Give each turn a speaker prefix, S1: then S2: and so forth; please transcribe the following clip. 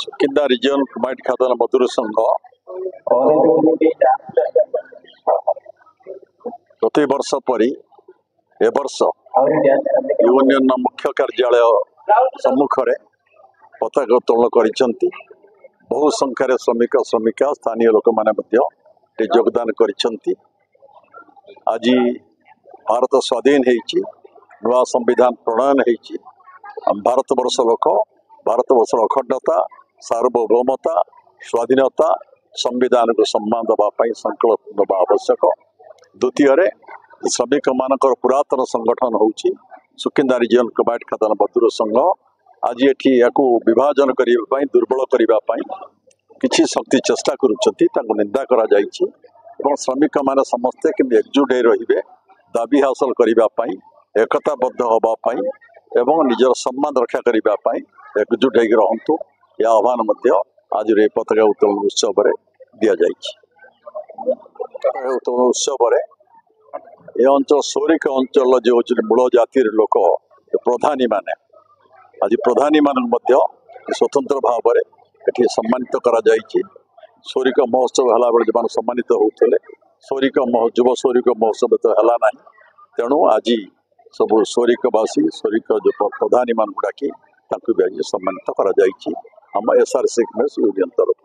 S1: Sukinda region कुमाइट खादन मजदूर संघ प्रति वर्ष परी ए वर्ष यूनियन मुख्य कार्यालय सम्मुख में पताका उत्तोलन करिसेंती। बहु संख्यार श्रमिक श्रमिका स्थानीय लोक माने योगदान करिसेंती। आज भारत स्वाधीन होईची, नुआ संविधान प्रणयन होईची। भारत वर्ष लोक भारत वर्ष अखंडता सार्वभौमता स्वाधीनता संविधान को सम्मान देवाई संकल्प नवा आवश्यक। द्वितीय श्रमिक मानकर पुरातन संगठन होउची सुकिंदा रिजन कुमाइट खादन मजदूर संघ। आज एठी याकू विभाजन करने दुर्बल करने किसी शक्ति चेष्टा करुछंती, तांको निंदा करा जायछि। एवं श्रमिक माने समस्ते कि एकजुट हो रहिबे, दाबी हासिल करने एकताबद्ध होबाई एवं निजर सम्मान रक्षा करने एकजुट होकर रहंतु, यह आह्वान मध्य आज पताका उत्तोलन उत्सव दि जाइछि। पताका उत्तोलन उत्सव ये अंचल सौरिक अंचल जो मूल जातिर लोक प्रधानी माने आज प्रधानी मान स्वतंत्र भाव में सम्मानित करा जाइछि। सौरिक महोत्सव हला बेले जो सम्मानित होते सौरिक युव सौरिक महोत्सव तो है ना, तेणु आज सब सौरिकवासी सौरिक जो प्रधानी मान डाकी भी आज सम्मानित करा जाइछि। हम SRC यूनियन तरफ।